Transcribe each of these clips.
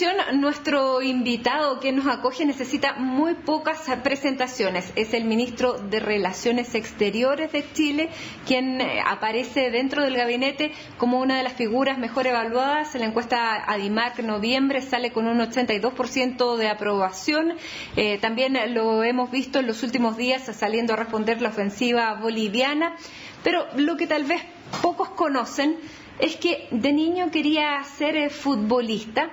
continuación, nuestro invitado que nos acoge necesita muy pocas presentaciones. Es el ministro de Relaciones Exteriores de Chile, quien aparece dentro del gabinete como una de las figuras mejor evaluadas. En la encuesta Adimark noviembre sale con un 82% de aprobación. También lo hemos visto en los últimos días saliendo a responder la ofensiva boliviana. Pero lo que tal vez pocos conocen es que de niño quería ser futbolista,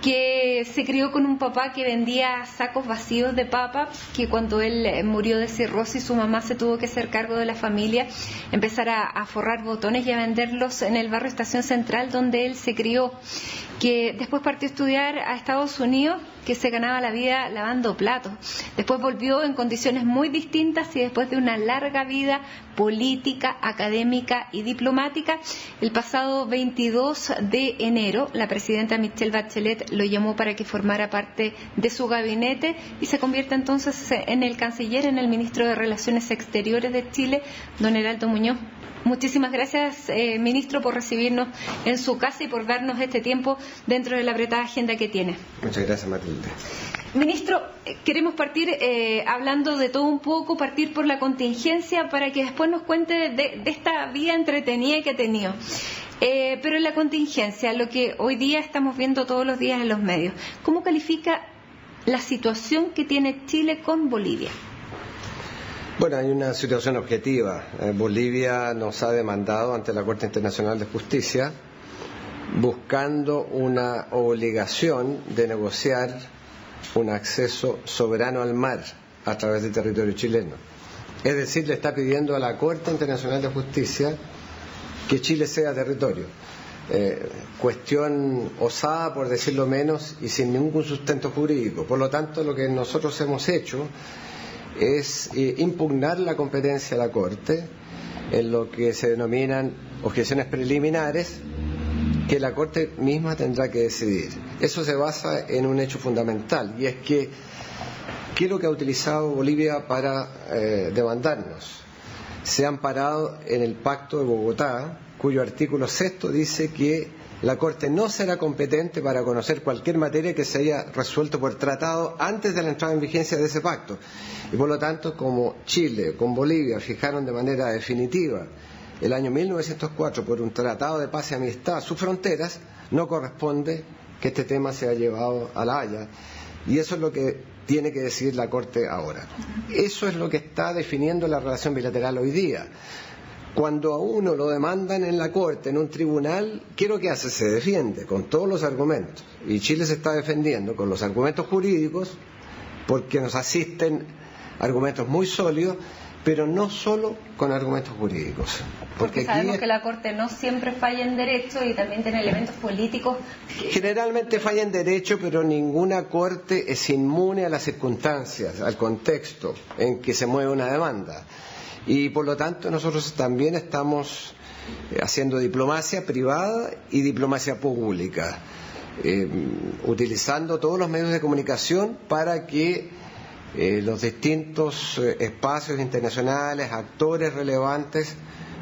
que se crió con un papá que vendía sacos vacíos de papa, que cuando él murió de cirrosis su mamá se tuvo que hacer cargo de la familia, empezar a forrar botones y a venderlos en el barrio Estación Central donde él se crió, que después partió a estudiar a Estados Unidos, que se ganaba la vida lavando platos. Después volvió en condiciones muy distintas y después de una larga vida política, académica y diplomática, el pasado 22 de enero la presidenta Michelle Bachelet lo llamó para que formara parte de su gabinete y se convierte entonces en el canciller, en el ministro de Relaciones Exteriores de Chile, don Heraldo Muñoz. Muchísimas gracias, ministro, por recibirnos en su casa y por darnos este tiempo dentro de la apretada agenda que tiene. Muchas gracias, Matilde. Ministro, queremos partir hablando de todo un poco, partir por la contingencia para que después nos cuente de esta vida entretenida que ha tenido. Pero en la contingencia, lo que hoy día estamos viendo todos los días en los medios, ¿cómo califica la situación que tiene Chile con Bolivia? Bueno, hay una situación objetiva. Bolivia nos ha demandado ante la Corte Internacional de Justicia buscando una obligación de negociar un acceso soberano al mar a través del territorio chileno. Es decir, le está pidiendo a la Corte Internacional de Justicia que Chile sea territorio. Cuestión osada, por decirlo menos, y sin ningún sustento jurídico. Por lo tanto, lo que nosotros hemos hecho es impugnar la competencia de la Corte en lo que se denominan objeciones preliminares que la Corte misma tendrá que decidir. Eso se basa en un hecho fundamental, y es que ¿qué es lo que ha utilizado Bolivia para demandarnos? Se han parado en el Pacto de Bogotá, cuyo artículo 6 dice que la Corte no será competente para conocer cualquier materia que se haya resuelto por tratado antes de la entrada en vigencia de ese pacto. Y por lo tanto, como Chile con Bolivia fijaron de manera definitiva el año 1904 por un tratado de paz y amistad sus fronteras, no corresponde que este tema sea llevado a La Haya. Y eso es lo que tiene que decidir la Corte ahora. Eso es lo que está definiendo la relación bilateral hoy día. Cuando a uno lo demandan en la Corte, en un tribunal, ¿qué es lo que hace? Se defiende con todos los argumentos. Y Chile se está defendiendo con los argumentos jurídicos, porque nos asisten argumentos muy sólidos, pero no solo con argumentos jurídicos. Porque sabemos que la Corte no siempre falla en derecho y también tiene elementos políticos. Generalmente falla en derecho, pero ninguna Corte es inmune a las circunstancias, al contexto en que se mueve una demanda. Y por lo tanto nosotros también estamos haciendo diplomacia privada y diplomacia pública, utilizando todos los medios de comunicación para que los distintos espacios internacionales, actores relevantes,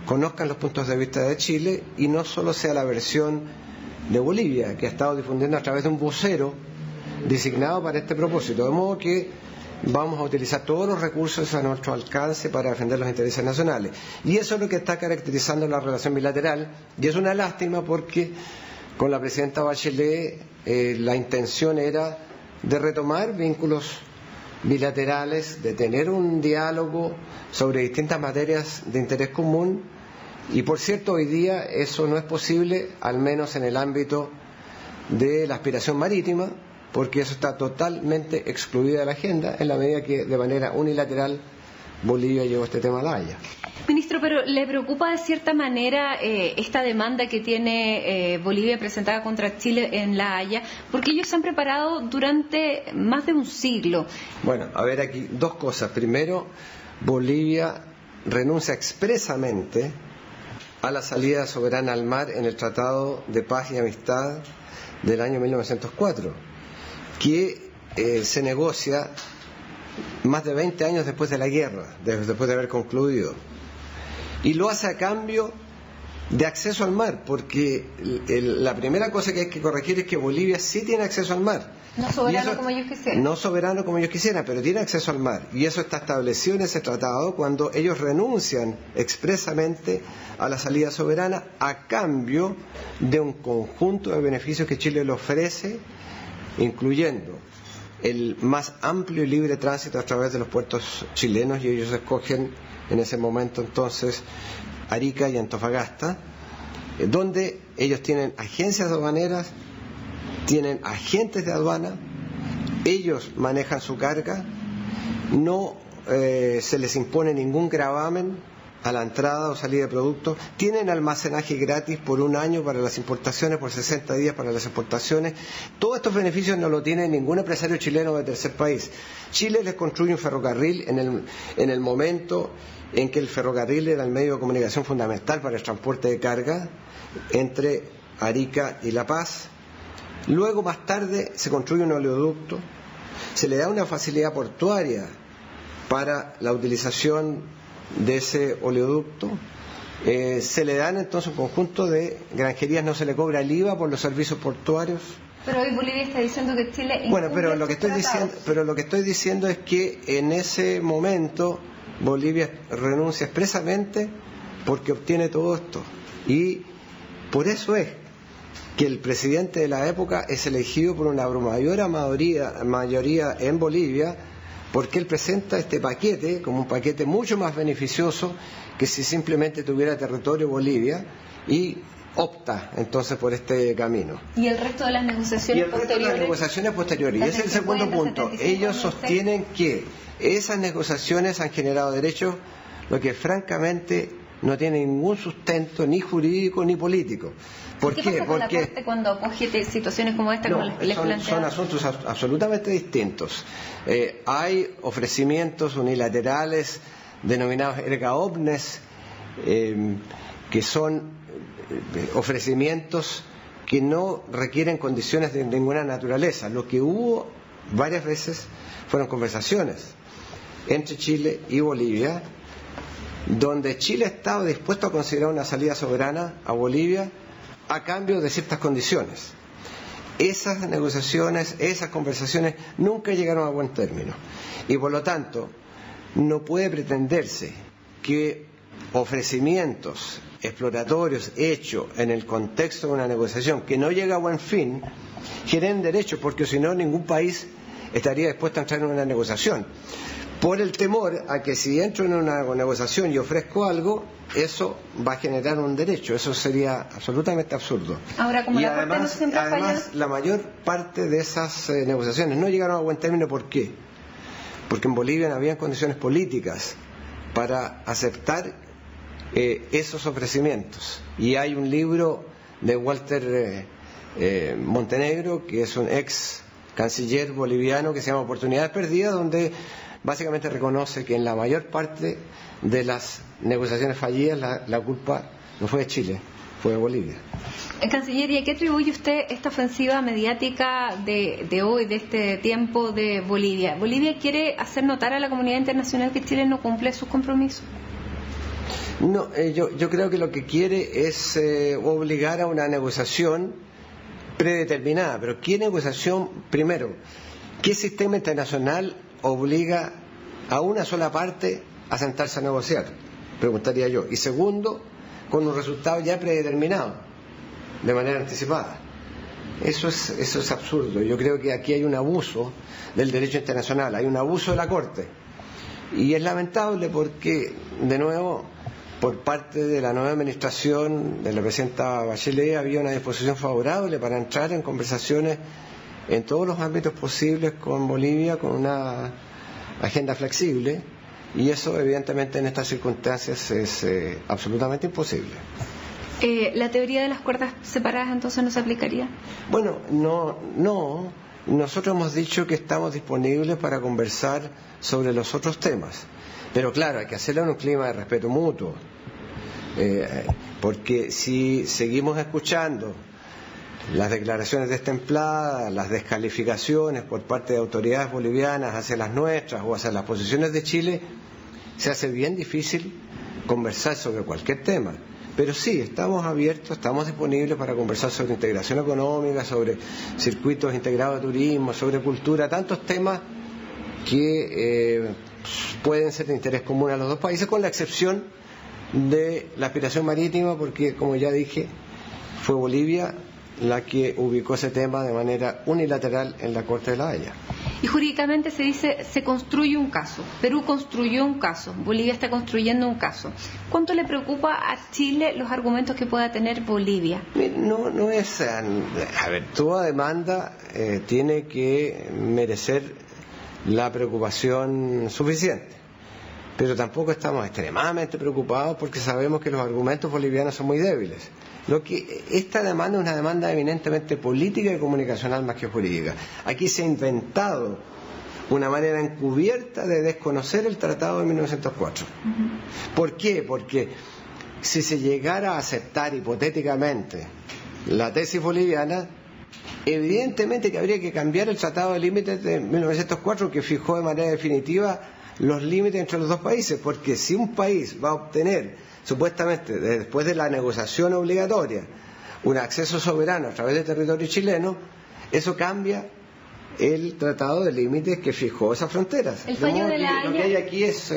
conozcan los puntos de vista de Chile y no solo sea la versión de Bolivia, que ha estado difundiendo a través de un vocero designado para este propósito, de modo que vamos a utilizar todos los recursos a nuestro alcance para defender los intereses nacionales. Y eso es lo que está caracterizando la relación bilateral, y es una lástima porque con la presidenta Bachelet la intención era de retomar vínculos bilaterales, de tener un diálogo sobre distintas materias de interés común, y por cierto hoy día eso no es posible, al menos en el ámbito de la aspiración marítima, porque eso está totalmente excluido de la agenda en la medida que de manera unilateral Bolivia llevó este tema a La Haya. Ministro, pero ¿le preocupa de cierta manera esta demanda que tiene Bolivia presentada contra Chile en La Haya? Porque ellos se han preparado durante más de un siglo. Bueno, a ver aquí dos cosas. Primero, Bolivia renuncia expresamente a la salida soberana al mar en el Tratado de Paz y Amistad del año 1904. Que se negocia más de 20 años después de la guerra, después de haber concluido. Y lo hace a cambio de acceso al mar, porque la primera cosa que hay que corregir es que Bolivia sí tiene acceso al mar. No soberano como ellos quisieran. No soberano como ellos quisieran, pero tiene acceso al mar. Y eso está establecido en ese tratado cuando ellos renuncian expresamente a la salida soberana a cambio de un conjunto de beneficios que Chile le ofrece, incluyendo el más amplio y libre tránsito a través de los puertos chilenos, y ellos escogen en ese momento entonces Arica y Antofagasta, donde ellos tienen agencias aduaneras, tienen agentes de aduana, ellos manejan su carga, no se les impone ningún gravamen a la entrada o salida de productos, tienen almacenaje gratis por 1 año para las importaciones, por 60 días para las exportaciones. Todos estos beneficios no lo tiene ningún empresario chileno de tercer país. Chile les construye un ferrocarril en el momento en que el ferrocarril era el medio de comunicación fundamental para el transporte de carga entre Arica y La Paz. Luego, más tarde, se construye un oleoducto, se le da una facilidad portuaria para la utilización de ese oleoducto, se le dan entonces un conjunto de granjerías, no se le cobra el IVA por los servicios portuarios. Pero hoy Bolivia está diciendo que Chile... Bueno, pero lo que estoy diciendo es que en ese momento Bolivia renuncia expresamente porque obtiene todo esto. Y por eso es que el presidente de la época es elegido por una abrumadora mayoría en Bolivia, porque él presenta este paquete como un paquete mucho más beneficioso que si simplemente tuviera territorio Bolivia, y opta entonces por este camino. ¿Y el resto de las negociaciones posteriores? Y ese es el segundo punto. Ellos sostienen que esas negociaciones han generado derechos, lo que francamente no tiene ningún sustento ni jurídico ni político. ¿Qué pasa con la Corte cuando acoge situaciones como esta? Son asuntos absolutamente distintos. Hay ofrecimientos unilaterales denominados erga omnes, que son ofrecimientos que no requieren condiciones de ninguna naturaleza. Lo que hubo varias veces fueron conversaciones entre Chile y Bolivia, donde Chile estaba dispuesto a considerar una salida soberana a Bolivia a cambio de ciertas condiciones. Esas negociaciones, esas conversaciones nunca llegaron a buen término, y por lo tanto no puede pretenderse que ofrecimientos exploratorios hechos en el contexto de una negociación que no llega a buen fin generen derechos, porque si no ningún país estaría dispuesto a entrar en una negociación, por el temor a que si entro en una negociación y ofrezco algo, eso va a generar un derecho. Eso sería absolutamente absurdo. Ahora, como la Corte no siempre falla... la mayor parte de esas negociaciones no llegaron a buen término. ¿Por qué? Porque en Bolivia no habían condiciones políticas para aceptar esos ofrecimientos. Y hay un libro de Walter Montenegro, que es un ex canciller boliviano, que se llama Oportunidades Perdidas, donde básicamente reconoce que en la mayor parte de las negociaciones fallidas la culpa no fue de Chile, fue de Bolivia. Canciller, ¿y a qué atribuye usted esta ofensiva mediática de hoy, de este tiempo de Bolivia? ¿Bolivia quiere hacer notar a la comunidad internacional que Chile no cumple sus compromisos? No, yo creo que lo que quiere es obligar a una negociación predeterminada. Pero ¿qué negociación? Primero, ¿qué sistema internacional obliga a una sola parte a sentarse a negociar? Preguntaría yo. Y segundo, con un resultado ya predeterminado, de manera anticipada. Eso es absurdo. Yo creo que aquí hay un abuso del derecho internacional, hay un abuso de la Corte. Y es lamentable porque, de nuevo, por parte de la nueva administración de la presidenta Bachelet había una disposición favorable para entrar en conversaciones en todos los ámbitos posibles con Bolivia, con una agenda flexible, y eso evidentemente en estas circunstancias es absolutamente imposible. ¿La teoría de las cuerdas separadas entonces no se aplicaría? Bueno, no. Nosotros hemos dicho que estamos disponibles para conversar sobre los otros temas, pero claro, hay que hacerlo en un clima de respeto mutuo, porque si seguimos escuchando las declaraciones destempladas, las descalificaciones por parte de autoridades bolivianas hacia las nuestras o hacia las posiciones de Chile, se hace bien difícil conversar sobre cualquier tema. pero sí, estamos abiertos, estamos disponibles para conversar sobre integración económica, sobre circuitos integrados de turismo, sobre cultura, tantos temas que pueden ser de interés común a los dos países, con la excepción de la aspiración marítima, porque, como ya dije, fue Bolivia la que ubicó ese tema de manera unilateral en la Corte de La Haya. Y jurídicamente se dice, se construye un caso. Perú construyó un caso, Bolivia está construyendo un caso. ¿Cuánto le preocupa a Chile los argumentos que pueda tener Bolivia? No es... A ver, toda demanda tiene que merecer la preocupación suficiente. Pero tampoco estamos extremadamente preocupados porque sabemos que los argumentos bolivianos son muy débiles. Esta demanda es una demanda eminentemente política y comunicacional más que jurídica. Aquí se ha inventado una manera encubierta de desconocer el Tratado de 1904. ¿Por qué? Porque si se llegara a aceptar hipotéticamente la tesis boliviana, evidentemente que habría que cambiar el Tratado de Límites de 1904, que fijó de manera definitiva los límites entre los dos países, porque si un país va a obtener supuestamente después de la negociación obligatoria un acceso soberano a través del territorio chileno, eso cambia el Tratado de Límites que fijó esas fronteras. El fallo de La Haya... Lo que hay aquí es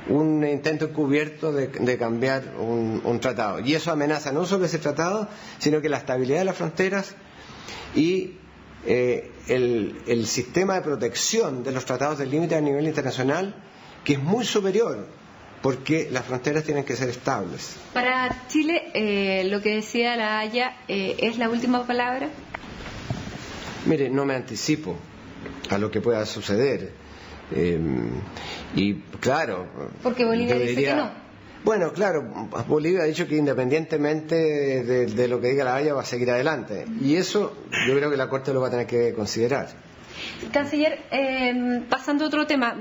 un intento encubierto de cambiar un tratado, y eso amenaza no solo ese tratado, sino que la estabilidad de las fronteras y el sistema de protección de los tratados de límite a nivel internacional, que es muy superior, porque las fronteras tienen que ser estables. Para Chile, lo que decía La Haya, ¿es la última palabra? Mire, no me anticipo a lo que pueda suceder. Y claro... Porque Bolivia dice que no. Bueno, claro, Bolivia ha dicho que independientemente de lo que diga La Haya va a seguir adelante. Y eso yo creo que la Corte lo va a tener que considerar. Canciller, pasando a otro tema,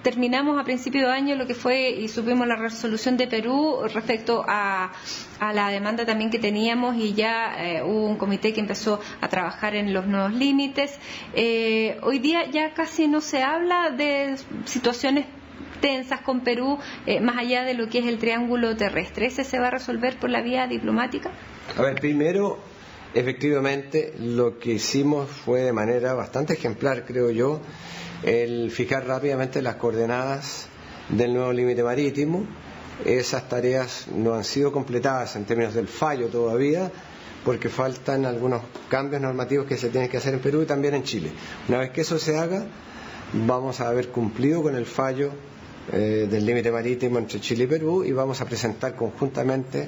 terminamos a principio de año lo que fue y supimos la resolución de Perú respecto a la demanda también que teníamos, y ya hubo un comité que empezó a trabajar en los nuevos límites. Hoy día ya casi no se habla de situaciones tensas con Perú, más allá de lo que es el triángulo terrestre. ¿Ese se va a resolver por la vía diplomática? A ver, primero, efectivamente, lo que hicimos fue de manera bastante ejemplar, creo yo, el fijar rápidamente las coordenadas del nuevo límite marítimo. Esas tareas no han sido completadas en términos del fallo todavía, porque faltan algunos cambios normativos que se tienen que hacer en Perú y también en Chile. Una vez que eso se haga, vamos a haber cumplido con el fallo del límite marítimo entre Chile y Perú, y vamos a presentar conjuntamente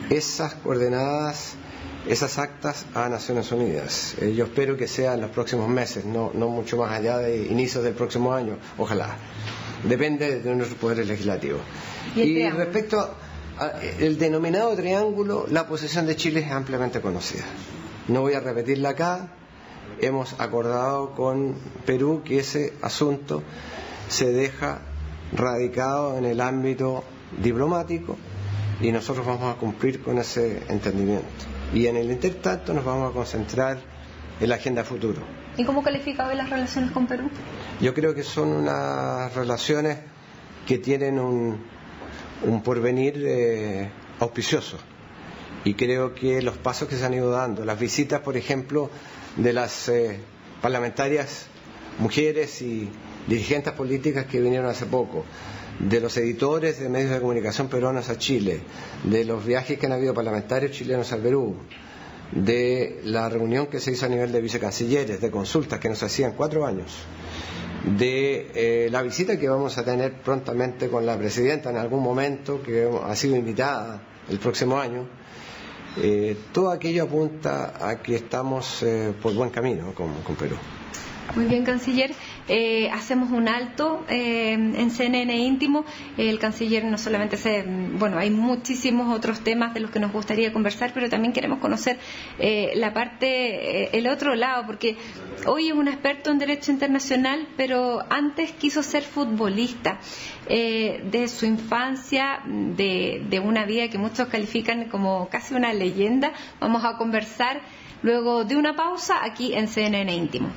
esas coordenadas, esas actas a Naciones Unidas. Yo espero que sea en los próximos meses, no mucho más allá de inicios del próximo año, ojalá. Depende de nuestros poderes legislativos. Y respecto al denominado triángulo, la posición de Chile es ampliamente conocida. No voy a repetirla acá. Hemos acordado con Perú que ese asunto se deja radicado en el ámbito diplomático, y nosotros vamos a cumplir con ese entendimiento. Y en el intertanto nos vamos a concentrar en la agenda futuro. ¿Y cómo califica hoy las relaciones con Perú? Yo creo que son unas relaciones que tienen un porvenir auspicioso, y creo que los pasos que se han ido dando, las visitas, por ejemplo, de las parlamentarias mujeres y dirigentes políticas que vinieron hace poco, de los editores de medios de comunicación peruanos a Chile, de los viajes que han habido parlamentarios chilenos al Perú, de la reunión que se hizo a nivel de vicecancilleres, de consultas que nos hacían 4 años, de la visita que vamos a tener prontamente con la presidenta en algún momento, que ha sido invitada el próximo año. Todo aquello apunta a que estamos por buen camino con Perú. Muy bien, canciller. Hacemos un alto en CNN Íntimo. El canciller no solamente hay muchísimos otros temas de los que nos gustaría conversar, pero también queremos conocer el otro lado, porque hoy es un experto en Derecho Internacional, pero antes quiso ser futbolista. De su infancia, de una vida que muchos califican como casi una leyenda, vamos a conversar luego de una pausa aquí en CNN Íntimo.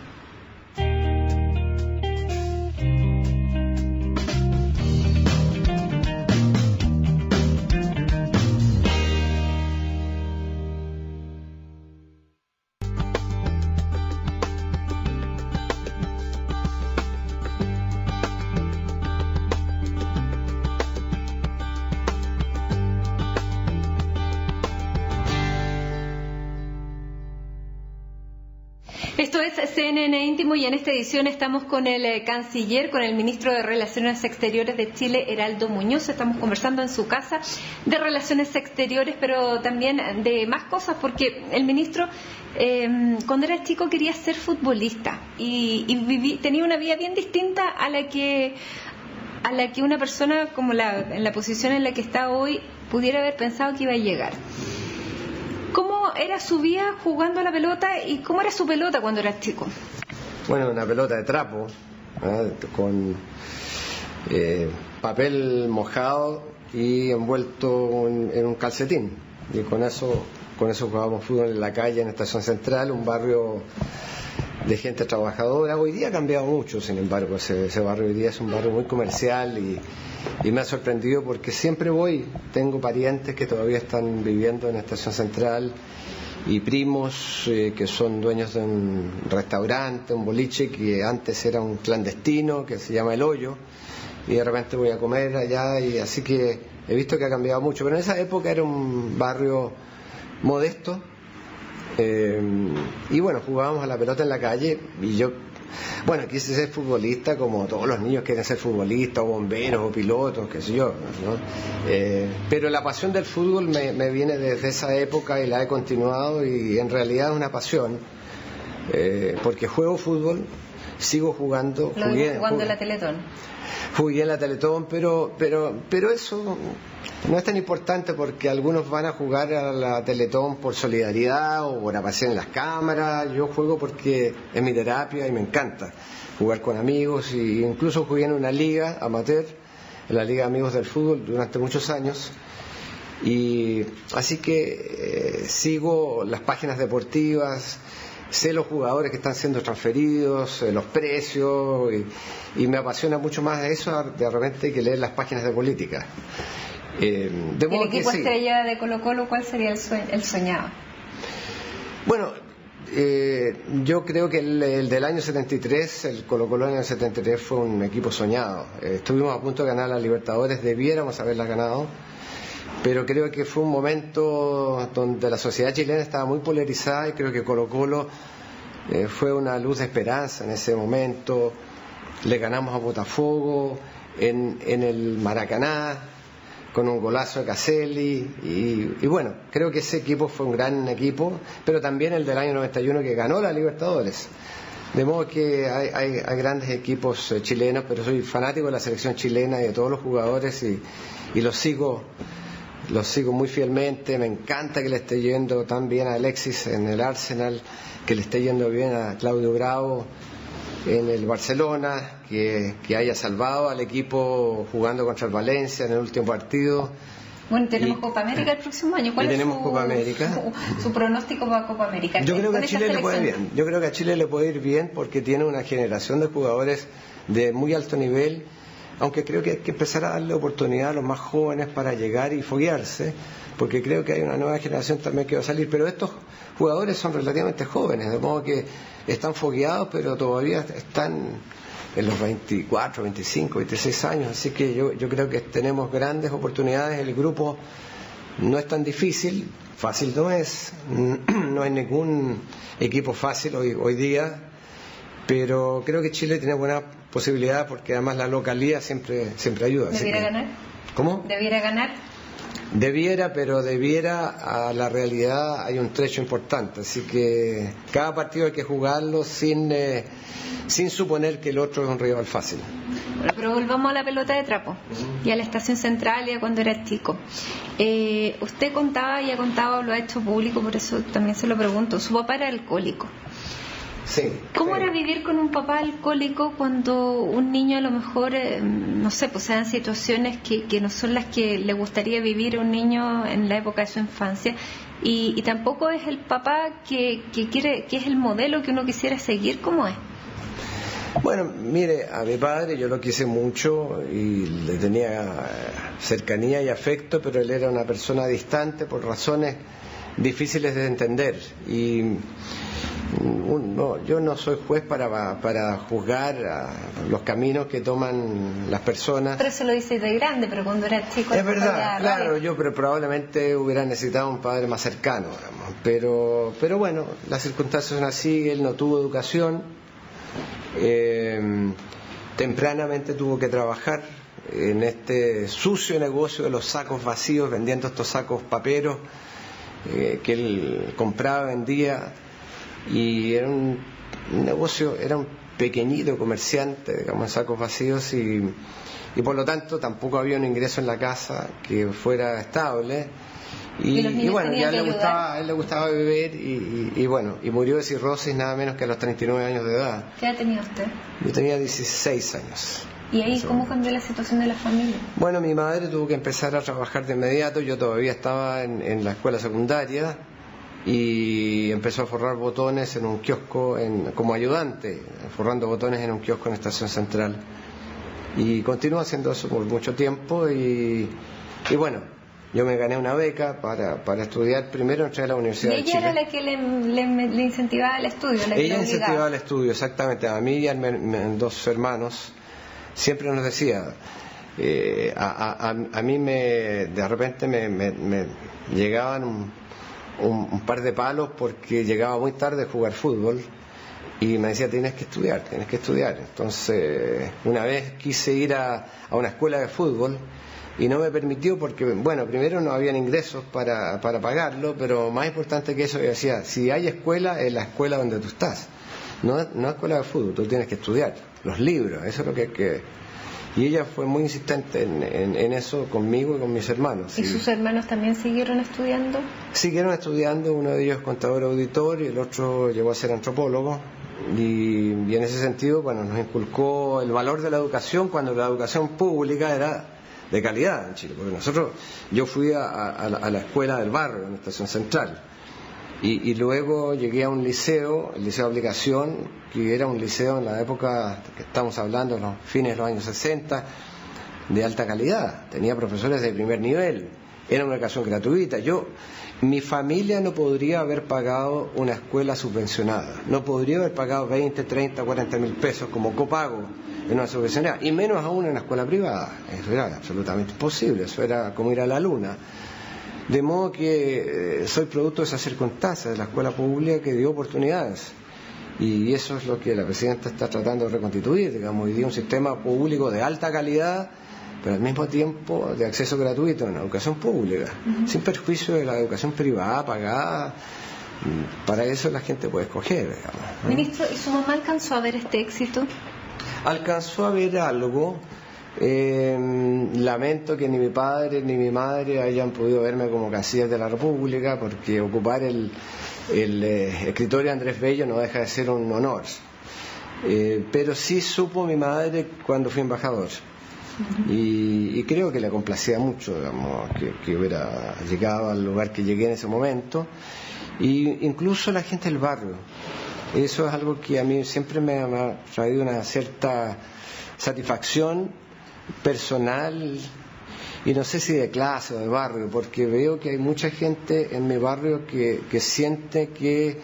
Esto es CNN Íntimo y en esta edición estamos con el canciller, con el ministro de Relaciones Exteriores de Chile, Heraldo Muñoz. Estamos conversando en su casa de Relaciones Exteriores, pero también de más cosas, porque el ministro cuando era chico quería ser futbolista y tenía una vida bien distinta a la que una persona como en la posición en la que está hoy pudiera haber pensado que iba a llegar. ¿Cómo era su vida jugando a la pelota y cómo era su pelota cuando era chico? Bueno, una pelota de trapo, con papel mojado y envuelto en un calcetín. Y con eso jugábamos fútbol en la calle, en Estación Central, un barrio de gente trabajadora. Hoy día ha cambiado mucho, sin embargo, ese barrio hoy día es un barrio muy comercial y me ha sorprendido porque siempre tengo parientes que todavía están viviendo en Estación Central y primos que son dueños de un restaurante, un boliche que antes era un clandestino que se llama El Hoyo, y de repente voy a comer allá, y así que he visto que ha cambiado mucho, pero en esa época era un barrio modesto. Y bueno, jugábamos a la pelota en la calle y yo, quise ser futbolista como todos los niños quieren ser futbolistas, o bomberos, o pilotos, qué sé yo, ¿no? Pero la pasión del fútbol me viene desde esa época y la he continuado, y en realidad es una pasión, porque juego fútbol, sigo jugando. Jugando en la Teletón. Jugué en la Teletón, pero eso no es tan importante, porque algunos van a jugar a la Teletón por solidaridad o por aparecer en las cámaras. Yo juego porque es mi terapia y me encanta jugar con amigos, y incluso jugué en una liga amateur, en la Liga de Amigos del Fútbol, durante muchos años. Y así que sigo las páginas deportivas, sé los jugadores que están siendo transferidos, los precios, y me apasiona mucho más eso de repente que leer las páginas de política. ¿El equipo estrella de Colo-Colo cuál sería el soñado? Bueno, yo creo que el del año 73, el Colo-Colo del año 73 fue un equipo soñado. Estuvimos a punto de ganar la Libertadores, debiéramos haberla ganado, pero creo que fue un momento donde la sociedad chilena estaba muy polarizada, y creo que Colo-Colo fue una luz de esperanza en ese momento. Le ganamos a Botafogo en el Maracaná con un golazo de Caselli, y bueno, creo que ese equipo fue un gran equipo, pero también el del año 91 que ganó la Libertadores. De modo que hay grandes equipos chilenos, pero soy fanático de la selección chilena y de todos los jugadores, y los sigo muy fielmente. Me encanta que le esté yendo tan bien a Alexis en el Arsenal, que le esté yendo bien a Claudio Bravo en el Barcelona, que haya salvado al equipo jugando contra el Valencia en el último partido. Bueno, tenemos Copa América el próximo año. ¿Cuál es Copa América. Su pronóstico para Copa América? Yo creo que a Chile le puede ir bien. Yo creo que a Chile le puede ir bien porque tiene una generación de jugadores de muy alto nivel, aunque creo que hay que empezar a darle oportunidad a los más jóvenes para llegar y foguearse, porque creo que hay una nueva generación también que va a salir, pero estos jugadores son relativamente jóvenes, de modo que están fogueados, pero todavía están en los 24, 25, 26 años, así que yo creo que tenemos grandes oportunidades. El grupo no es tan difícil, fácil no es, no hay ningún equipo fácil hoy día, pero creo que Chile tiene buena posibilidad, porque además la localía siempre ayuda. ¿Debiera ganar? ¿Cómo? ¿Debiera ganar? Pero a la realidad hay un trecho importante, así que cada partido hay que jugarlo sin suponer que el otro es un rival fácil. Bueno, pero volvamos a la pelota de trapo y a la Estación Central y a cuando era chico. Usted contaba y ha contado, lo ha hecho público, por eso también se lo pregunto. Su papá era alcohólico. Sí. ¿Cómo era vivir con un papá alcohólico cuando un niño a lo mejor, no sé, pues se dan situaciones que no son las que le gustaría vivir a un niño en la época de su infancia, y tampoco es el papá que es el modelo que uno quisiera seguir? ¿Cómo es? Bueno, mire, a mi padre yo lo quise mucho y le tenía cercanía y afecto, pero él era una persona distante por razones difíciles de entender, No, yo no soy juez para juzgar los caminos que toman las personas. Pero eso lo dice de grande, pero cuando era chico... Es verdad, claro, yo probablemente hubiera necesitado un padre más cercano, digamos. Pero bueno, las circunstancias son así, él no tuvo educación, tempranamente tuvo que trabajar en este sucio negocio de los sacos vacíos, vendiendo estos sacos paperos que él compraba, vendía, y era un negocio, era un pequeñito comerciante, digamos, sacos vacíos, y por lo tanto tampoco había un ingreso en la casa que fuera estable, y bueno, ya a él le gustaba beber, y bueno, y murió de cirrosis nada menos que a los 39 años de edad. ¿Qué edad tenía usted? Yo tenía 16 años. ¿Y ahí cómo cambió la situación de la familia? Bueno, mi madre tuvo que empezar a trabajar de inmediato, yo todavía estaba en la escuela secundaria, y empezó a forrar botones en un kiosco como ayudante, forrando botones en un kiosco en Estación Central, y continuó haciendo eso por mucho tiempo, y bueno, yo me gané una beca para estudiar. Primero entré a la Universidad de Chile. ¿Y ella era la que le incentivaba el estudio? Ella incentivaba el estudio, exactamente. A mí y a mis dos hermanos siempre nos decía, a mí de repente me llegaban un par de palos porque llegaba muy tarde a jugar fútbol, y me decía, tienes que estudiar. Entonces, una vez quise ir a una escuela de fútbol y no me permitió porque, bueno, primero no habían ingresos para pagarlo, pero más importante que eso, yo decía, si hay escuela, es la escuela donde tú estás, no escuela de fútbol, tú tienes que estudiar los libros, eso es lo que hay que... Y ella fue muy insistente en eso conmigo y con mis hermanos. ¿Y sus hermanos también siguieron estudiando? Siguieron estudiando, uno de ellos es contador auditor y el otro llegó a ser antropólogo. Y en ese sentido, bueno, nos inculcó el valor de la educación cuando la educación pública era de calidad en Chile. Porque yo fui a la escuela del barrio, en la Estación Central. Y luego llegué a un liceo, el Liceo de Aplicación, que era un liceo en la época que estamos hablando, en los fines de los años 60, de alta calidad. Tenía profesores de primer nivel, era una educación gratuita. Mi familia no podría haber pagado una escuela subvencionada, no podría haber pagado 20, 30, 40 mil pesos como copago en una subvencionada, y menos aún en una escuela privada. Eso era absolutamente imposible, eso era como ir a la luna. De modo que soy producto de esas circunstancias, de la escuela pública que dio oportunidades. Y eso es lo que la presidenta está tratando de reconstituir, digamos, hoy día un sistema público de alta calidad, pero al mismo tiempo de acceso gratuito en la educación pública, sin perjuicio de la educación privada, pagada. Para eso la gente puede escoger, digamos, ¿no? Ministro, ¿y su mamá alcanzó a ver este éxito? Alcanzó a ver algo. Lamento que ni mi padre ni mi madre hayan podido verme como canciller de la República, porque ocupar el escritorio Andrés Bello no deja de ser un honor, pero sí supo mi madre cuando fui embajador, y creo que le complacía mucho, digamos, que hubiera llegado al lugar que llegué en ese momento, y incluso la gente del barrio. Eso es algo que a mí siempre me ha traído una cierta satisfacción personal, y no sé si de clase o de barrio, porque veo que hay mucha gente en mi barrio que siente que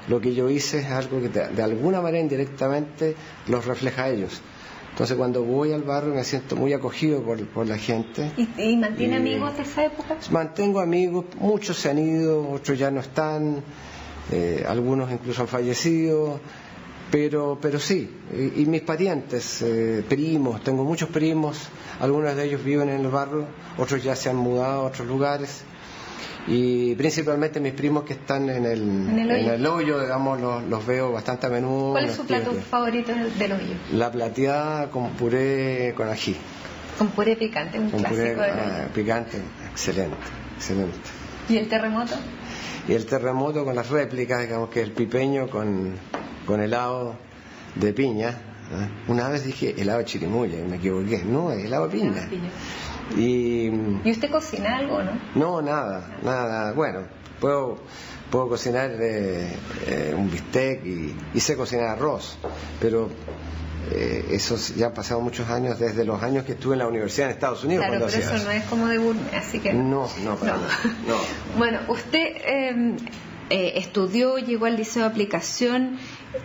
lo que yo hice es algo que de alguna manera indirectamente los refleja a ellos. Entonces cuando voy al barrio me siento muy acogido por la gente. ¿Y mantiene amigos de esa época? Mantengo amigos, muchos se han ido, otros ya no están, algunos incluso han fallecido. Pero sí, y mis parientes, primos, tengo muchos primos, algunos de ellos viven en el barrio, otros ya se han mudado a otros lugares, y principalmente mis primos que están en el hoyo, digamos, los veo bastante a menudo. ¿Cuál es su plato favorito del hoyo? La plateada con puré con ají. Con puré picante, un clásico del hoyo. Picante, excelente. ¿Y el terremoto? Y el terremoto con las réplicas, digamos, que el pipeño con helado de piña. Una vez dije helado de chirimoya y me equivoqué. No, es helado de piña. ¿Y usted cocina algo, no? No, nada. Bueno, puedo cocinar un bistec y sé cocinar arroz, pero eso ya han pasado muchos años, desde los años que estuve en la universidad en Estados Unidos. Claro, pero eso no es como de gourmet, así que... No. Bueno, usted estudió, llegó al liceo de aplicación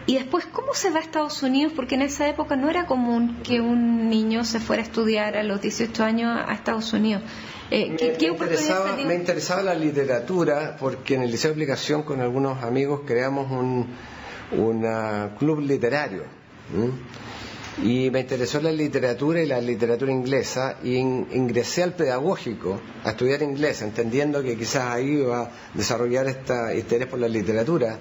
y después, ¿cómo se va a Estados Unidos? Porque en esa época no era común que un niño se fuera a estudiar a los 18 años a Estados Unidos. Me interesaba la literatura, porque en el liceo de aplicación con algunos amigos creamos un club literario. Y me interesó la literatura y la literatura inglesa, y ingresé al pedagógico a estudiar inglés, entendiendo que quizás ahí iba a desarrollar este interés por la literatura,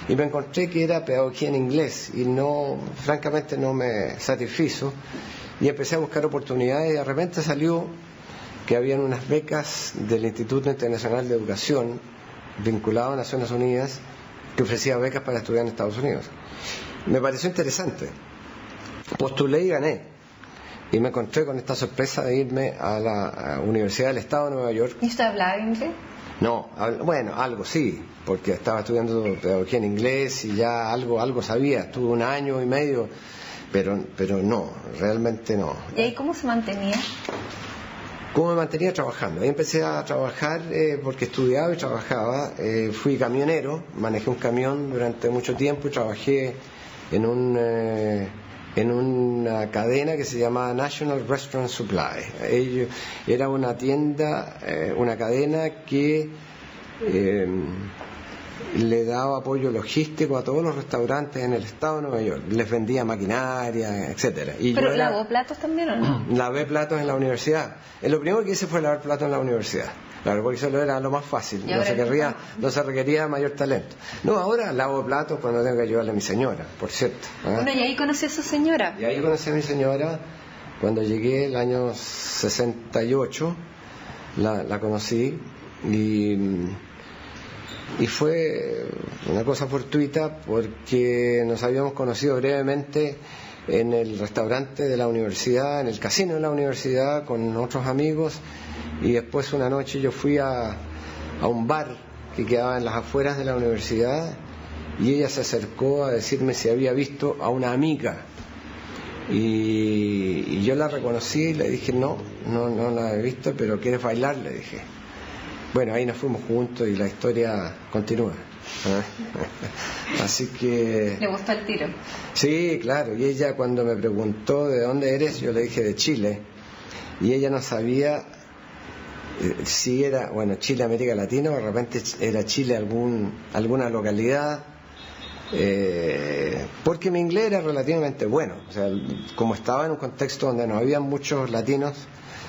y me encontré que era pedagogía en inglés y francamente no me satisfizo, y empecé a buscar oportunidades y de repente salió que habían unas becas del Instituto Internacional de Educación vinculado a Naciones Unidas que ofrecía becas para estudiar en Estados Unidos. Me pareció interesante. Postulé y gané. Y me encontré con esta sorpresa de irme a la Universidad del Estado de Nueva York. ¿Y usted hablaba inglés? No, bueno, algo sí, porque estaba estudiando pedagogía en inglés y ya algo sabía. Estuve 1 año y medio, pero no, realmente no. ¿Y ahí cómo se mantenía? ¿Cómo me mantenía? Trabajando. Ahí empecé a trabajar porque estudiaba y trabajaba. Fui camionero, manejé un camión durante mucho tiempo y trabajé en una cadena que se llamaba National Restaurant Supply. Era una tienda, una cadena que le daba apoyo logístico a todos los restaurantes en el estado de Nueva York. Les vendía maquinaria, etcétera. ¿Pero lavó platos también o no? Lavé platos en la universidad. Lo primero que hice fue lavar platos en la universidad. Claro, porque eso era lo más fácil. No se requería mayor talento. No, ahora lavo platos cuando tengo que ayudarle a mi señora, por cierto. Bueno, ¿y ahí conocí a su señora? Y ahí conocí a mi señora cuando llegué el año 68. La conocí y fue una cosa fortuita porque nos habíamos conocido brevemente en el restaurante de la universidad, en el casino de la universidad con otros amigos, y después una noche yo fui a un bar que quedaba en las afueras de la universidad y ella se acercó a decirme si había visto a una amiga y yo la reconocí y le dije no la he visto, pero ¿quieres bailar? Le dije. Bueno, ahí nos fuimos juntos y la historia continúa. Así que... ¿Le gustó el tiro? Sí, claro. Y ella cuando me preguntó de dónde eres, yo le dije de Chile. Y ella no sabía si era, Chile, América Latina, o de repente era Chile alguna localidad. Porque mi inglés era relativamente bueno. O sea, como estaba en un contexto donde no había muchos latinos,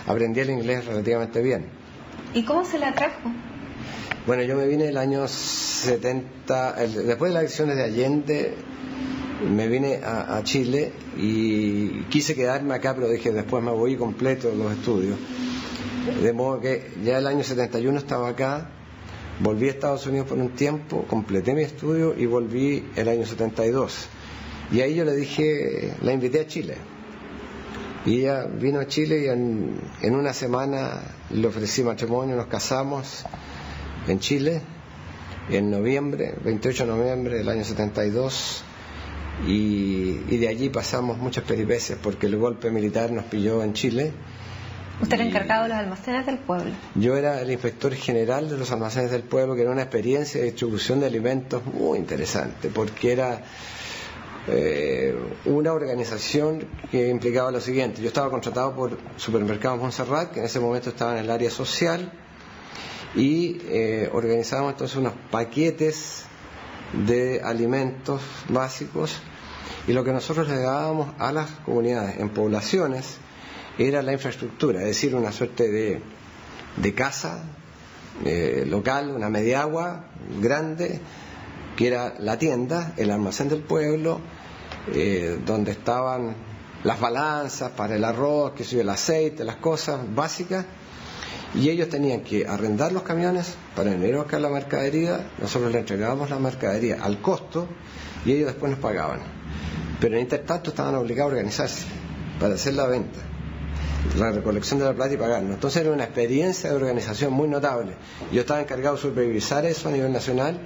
aprendí el inglés relativamente bien. ¿Y cómo se la trajo? Bueno, yo me vine el año 70, después de las elecciones de Allende, me vine a Chile y quise quedarme acá, pero dije, después me voy completo los estudios. De modo que ya el año 71 estaba acá, volví a Estados Unidos por un tiempo, completé mi estudio y volví el año 72. Y ahí yo le dije, la invité a Chile. Y ella vino a Chile y en una semana le ofrecí matrimonio, nos casamos en Chile en noviembre, 28 de noviembre del año 72, y de allí pasamos muchas peripecias porque el golpe militar nos pilló en Chile. ¿Usted era encargado de los almacenes del pueblo? Yo era el inspector general de los almacenes del pueblo, que era una experiencia de distribución de alimentos muy interesante, porque era una organización que implicaba lo siguiente. Yo estaba contratado por Supermercados Montserrat, que en ese momento estaba en el área social, y organizábamos entonces unos paquetes de alimentos básicos, y lo que nosotros le dábamos a las comunidades en poblaciones era la infraestructura, es decir, una suerte de casa local, una mediagua grande, que era la tienda, el almacén del pueblo, donde estaban las balanzas para el arroz, el aceite, las cosas básicas, y ellos tenían que arrendar los camiones para venir a buscar la mercadería. Nosotros le entregábamos la mercadería al costo y ellos después nos pagaban, pero en intertanto estaban obligados a organizarse para hacer la venta, la recolección de la plata y pagarnos. Entonces era una experiencia de organización muy notable. Yo estaba encargado de supervisar eso a nivel nacional,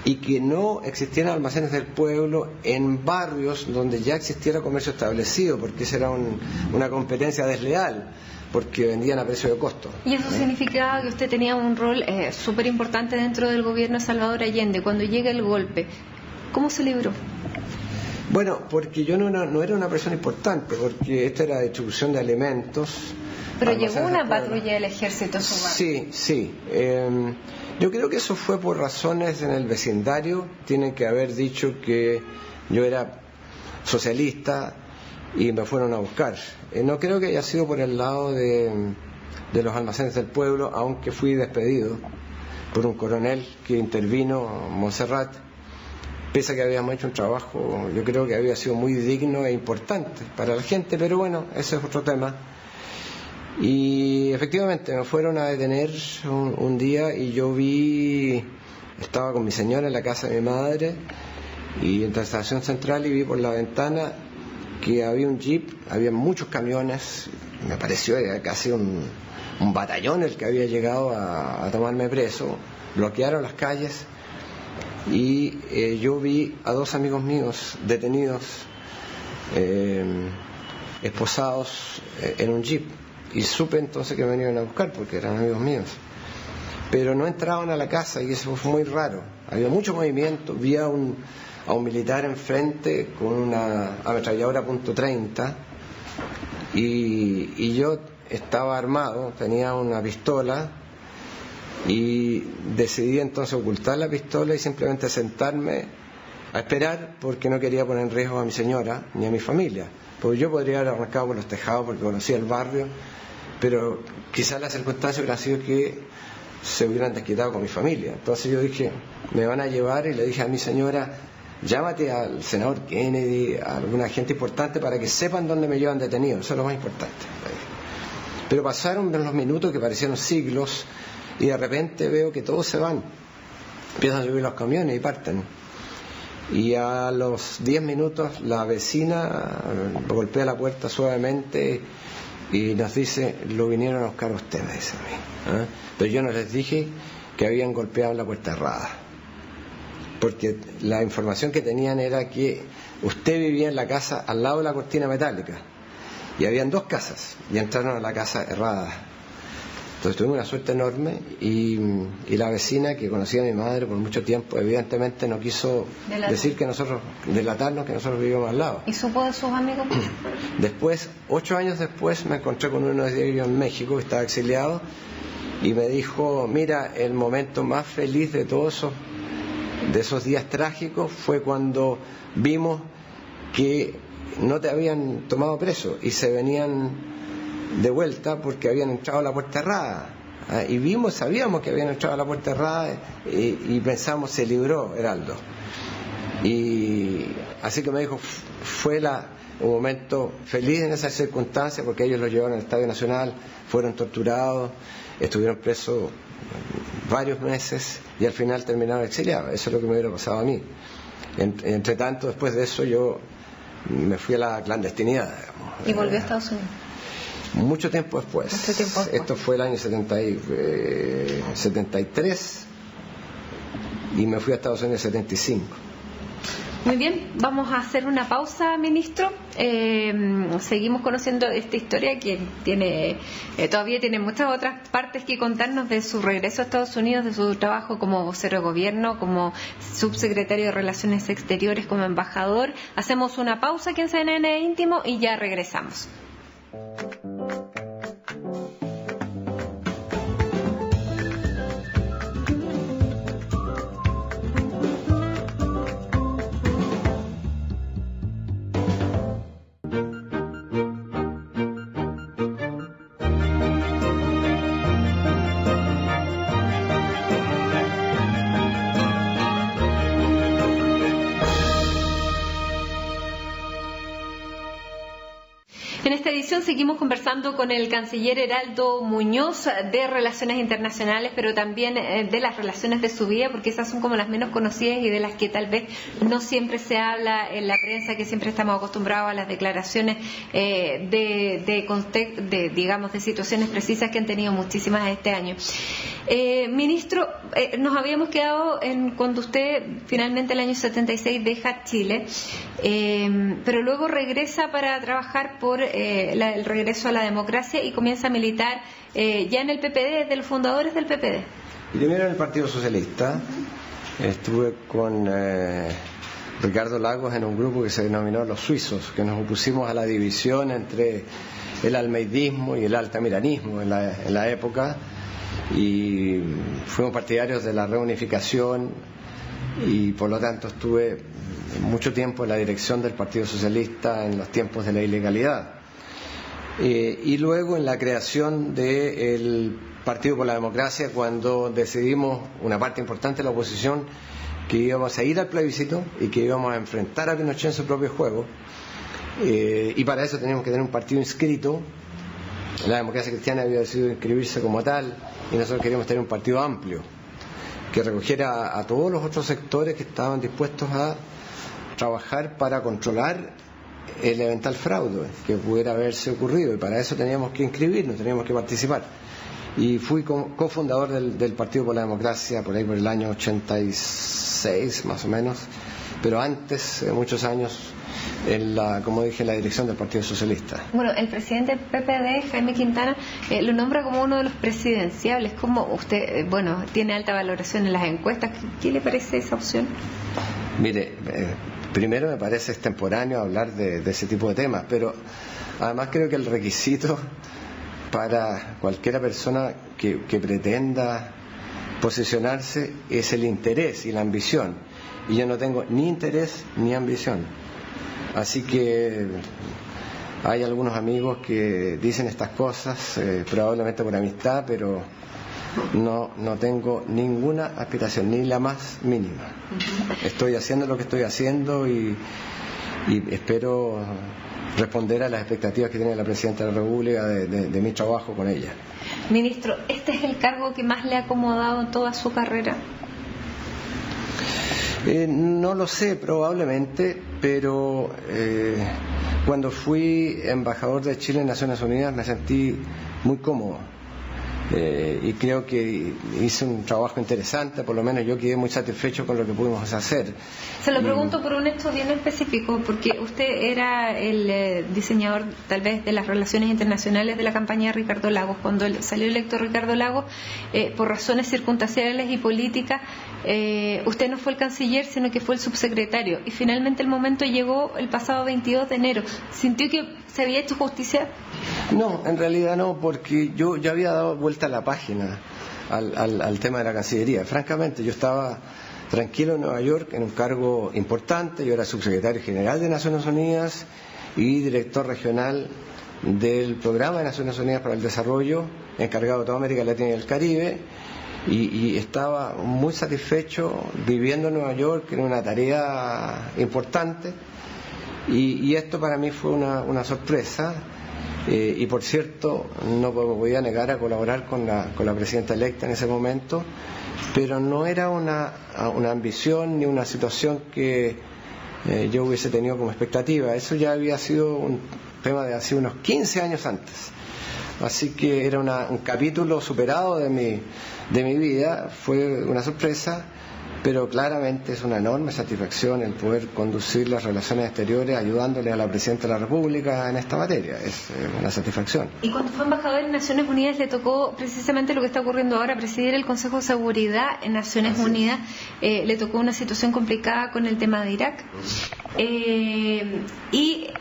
y que no existieran almacenes del pueblo en barrios donde ya existiera comercio establecido, porque esa era una competencia desleal, porque vendían a precio de costo. Y eso significaba que usted tenía un rol súper importante dentro del gobierno de Salvador Allende. Cuando llega el golpe, ¿cómo se libró? Bueno, porque yo no era una persona importante, porque esta era distribución de alimentos. Pero llegó una patrulla del ejército a su barrio. Sí, sí. Yo creo que eso fue por razones en el vecindario. Tienen que haber dicho que yo era socialista y me fueron a buscar. No creo que haya sido por el lado de los almacenes del pueblo, aunque fui despedido por un coronel que intervino, Montserrat, pese a que habíamos hecho un trabajo, yo creo que había sido muy digno e importante para la gente, pero bueno, ese es otro tema. Y efectivamente me fueron a detener un día y yo estaba con mi señora en la casa de mi madre y en la estación central, y vi por la ventana que había un jeep, había muchos camiones, me pareció casi un batallón el que había llegado a tomarme preso. Bloquearon las calles y yo vi a 2 amigos míos detenidos, esposados en un jeep, y supe entonces que me venían a buscar porque eran amigos míos, pero no entraban a la casa, y eso fue muy raro. Había mucho movimiento, vi a un militar enfrente con una ametralladora .30 y yo estaba armado, tenía una pistola, y decidí entonces ocultar la pistola y simplemente sentarme a esperar, porque no quería poner en riesgo a mi señora ni a mi familia, porque yo podría haber arrancado por los tejados porque conocía el barrio, pero quizás las circunstancias hubieran sido que se hubieran desquitado con mi familia. Entonces yo dije, me van a llevar, y le dije a mi señora, llámate al senador Kennedy, a alguna gente importante para que sepan dónde me llevan detenido, eso es lo más importante. Pero pasaron los minutos que parecieron siglos, y de repente veo que todos se van, empiezan a subir los camiones y parten, y a los 10 minutos la vecina golpea la puerta suavemente y nos dice, lo vinieron a buscar a usted, me dice a mí. Pero yo no les dije que habían golpeado la puerta errada, porque la información que tenían era que usted vivía en la casa al lado de la cortina metálica, y habían 2 casas y entraron a la casa errada. Entonces tuvimos una suerte enorme, y la vecina, que conocía a mi madre por mucho tiempo, evidentemente no quiso decir que delatarnos que nosotros vivíamos al lado. ¿Y supo de sus amigos? Después, 8 años después, me encontré con uno de ellos en México, que estaba exiliado, y me dijo, mira, el momento más feliz de todos esos días trágicos fue cuando vimos que no te habían tomado preso y se venían de vuelta porque habían entrado a la puerta errada. Y sabíamos que habían entrado a la puerta errada, y pensamos, se libró Heraldo. Y así que me dijo, fue un momento feliz en esas circunstancias, porque ellos los llevaron al Estadio Nacional, fueron torturados, estuvieron presos varios meses y al final terminaron exiliados. Eso es lo que me hubiera pasado a mí. Entre tanto, después de eso yo me fui a la clandestinidad, digamos. ¿Y volvió a Estados Unidos? Mucho tiempo después. Esto fue el año 73, y me fui a Estados Unidos en 75. Muy bien, vamos a hacer una pausa, ministro. Seguimos conociendo esta historia que todavía tiene muchas otras partes que contarnos de su regreso a Estados Unidos, de su trabajo como vocero de gobierno, como subsecretario de Relaciones Exteriores, como embajador. Hacemos una pausa aquí en CNN Íntimo y ya regresamos. En esta edición seguimos conversando con el canciller Heraldo Muñoz de Relaciones Internacionales, pero también de las relaciones de su vida, porque esas son como las menos conocidas y de las que tal vez no siempre se habla en la prensa, que siempre estamos acostumbrados a las declaraciones de situaciones precisas que han tenido muchísimas este año. Ministro, nos habíamos quedado cuando usted finalmente el año 76 deja Chile, pero luego regresa para trabajar por el regreso a la democracia y comienza a militar ya en el PPD, de los fundadores del PPD. Primero en el Partido Socialista. Estuve con Ricardo Lagos en un grupo que se denominó Los Suizos, que nos opusimos a la división entre el almeidismo y el altamiranismo en la época, y fuimos partidarios de la reunificación, y por lo tanto estuve mucho tiempo en la dirección del Partido Socialista en los tiempos de la ilegalidad, y luego en la creación del Partido por la Democracia, cuando decidimos, una parte importante de la oposición, que íbamos a ir al plebiscito y que íbamos a enfrentar a Pinochet en su propio juego, y para eso teníamos que tener un partido inscrito. La Democracia Cristiana había decidido inscribirse como tal, y nosotros queríamos tener un partido amplio que recogiera a todos los otros sectores que estaban dispuestos a trabajar para controlar el eventual fraude que pudiera haberse ocurrido, y para eso teníamos que inscribirnos, teníamos que participar. Y fui cofundador del Partido por la Democracia por ahí por el año 86 más o menos, pero antes, muchos años, como dije, en la dirección del Partido Socialista. Bueno, el presidente del PPD, Jaime Quintana, lo nombra como uno de los presidenciables. ¿Cómo usted, tiene alta valoración en las encuestas? ¿Qué le parece esa opción? Mire, primero me parece extemporáneo hablar de ese tipo de temas, pero además creo que el requisito para cualquier persona que pretenda posicionarse es el interés y la ambición, y yo no tengo ni interés ni ambición, así que hay algunos amigos que dicen estas cosas probablemente por amistad, pero no tengo ninguna aspiración, ni la más mínima. Estoy haciendo lo que estoy haciendo y espero responder a las expectativas que tiene la Presidenta de la República de mi trabajo con ella. Ministro, ¿este es el cargo que más le ha acomodado en toda su carrera? No lo sé, probablemente, pero cuando fui embajador de Chile en Naciones Unidas me sentí muy cómodo. Y creo que hice un trabajo interesante, por lo menos yo quedé muy satisfecho con lo que pudimos hacer. Se lo pregunto por un hecho bien específico, porque usted era el diseñador tal vez de las relaciones internacionales de la campaña de Ricardo Lagos. Cuando salió electo Ricardo Lagos, por razones circunstanciales y políticas, usted no fue el canciller, sino que fue el subsecretario, y finalmente el momento llegó el pasado 22 de enero. ¿Sintió que se había hecho justicia? No, en realidad no, porque yo ya había dado vuelta a la página al tema de la Cancillería. Francamente, yo estaba tranquilo en Nueva York en un cargo importante. Yo era subsecretario general de Naciones Unidas y director regional del Programa de Naciones Unidas para el Desarrollo, encargado de toda América Latina y el Caribe, y estaba muy satisfecho viviendo en Nueva York, en una tarea importante, y esto para mí fue una sorpresa. Y por cierto, no me podía negar a colaborar con la presidenta electa en ese momento, pero no era una ambición ni una situación que yo hubiese tenido como expectativa. Eso ya había sido un tema de hace unos 15 años antes, así que era un capítulo superado de mi vida. Fue una sorpresa, pero claramente es una enorme satisfacción el poder conducir las relaciones exteriores ayudándole a la Presidenta de la República en esta materia. Es una satisfacción. Y cuando fue embajador en Naciones Unidas le tocó precisamente lo que está ocurriendo ahora, presidir el Consejo de Seguridad en Naciones Unidas. Le tocó una situación complicada con el tema de Irak.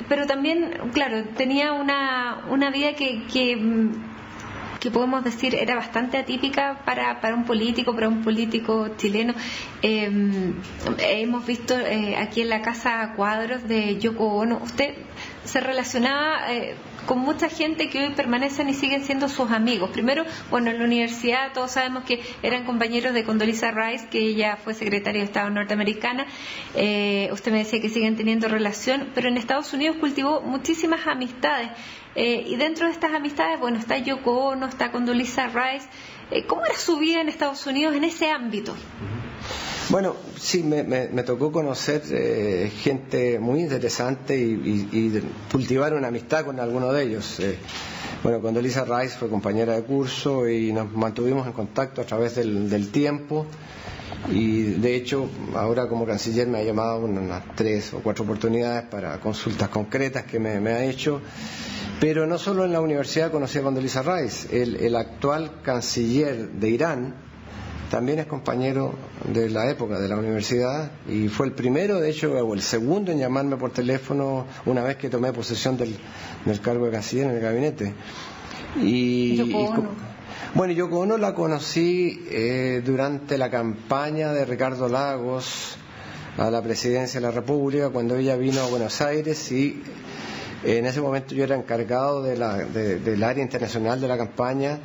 Pero también, claro, tenía una vida que podemos decir era bastante atípica para un político chileno. Hemos visto aquí en la casa cuadros de Yoko Ono. Usted se relacionaba con mucha gente que hoy permanecen y siguen siendo sus amigos. Primero, en la universidad todos sabemos que eran compañeros de Condoleezza Rice, que ella fue secretaria de Estado norteamericana. Usted me decía que siguen teniendo relación, pero en Estados Unidos cultivó muchísimas amistades. Y dentro de estas amistades, está Yoko Ono, está Condoleezza Rice. ¿Cómo era su vida en Estados Unidos en ese ámbito? Bueno, sí, me tocó conocer gente muy interesante y cultivar una amistad con alguno de ellos. Condoleezza Rice fue compañera de curso y nos mantuvimos en contacto a través del tiempo, y de hecho ahora como canciller me ha llamado unas 3 o 4 oportunidades para consultas concretas que me ha hecho. Pero no solo en la universidad conocí a Condoleezza Rice, el actual canciller de Irán también es compañero de la época de la universidad y fue el primero, de hecho, o el segundo en llamarme por teléfono una vez que tomé posesión del cargo de canciller en el gabinete. Bueno, Yoko Ono la conocí durante la campaña de Ricardo Lagos a la presidencia de la República, cuando ella vino a Buenos Aires, y en ese momento yo era encargado del área internacional de la campaña,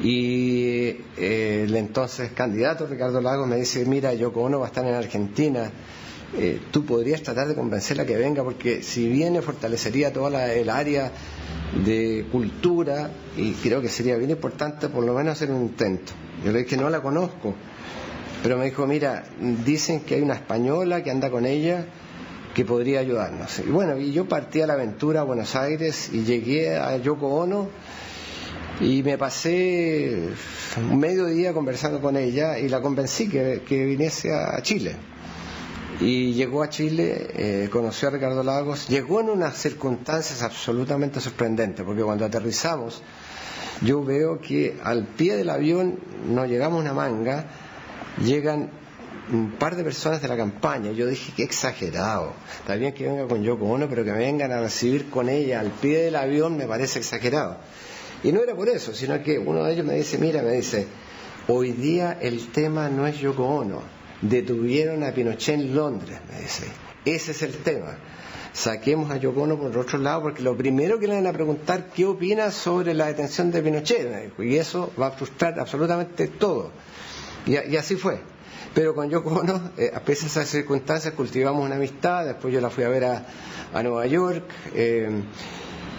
y el entonces candidato Ricardo Lagos me dice: mira, Yoko Ono va a estar en Argentina, tú podrías tratar de convencerla que venga, porque si viene fortalecería toda el área de cultura y creo que sería bien importante por lo menos hacer un intento. Yo le dije: no la conozco, pero me dijo: mira, dicen que hay una española que anda con ella que podría ayudarnos. Y bueno, y yo partí a la aventura a Buenos Aires y llegué a Yoko Ono y me pasé un mediodía conversando con ella y la convencí que viniese a Chile. Y llegó a Chile, conoció a Ricardo Lagos, llegó en unas circunstancias absolutamente sorprendentes, porque cuando aterrizamos yo veo que al pie del avión no llegamos una manga, llegan un par de personas de la campaña. Yo dije: qué exagerado, está bien que venga con Yoko Ono, pero que me vengan a recibir con ella al pie del avión me parece exagerado. Y no era por eso, sino que uno de ellos me dice: mira, me dice, hoy día el tema no es Yoko Ono, detuvieron a Pinochet en Londres, me dice, ese es el tema, saquemos a Yoko Ono por otro lado, porque lo primero que le van a preguntar qué opina sobre la detención de Pinochet, me dijo, y eso va a frustrar absolutamente todo. Y así fue. Pero con Yoko Ono, a pesar de esas circunstancias, cultivamos una amistad. Después yo la fui a ver a Nueva York.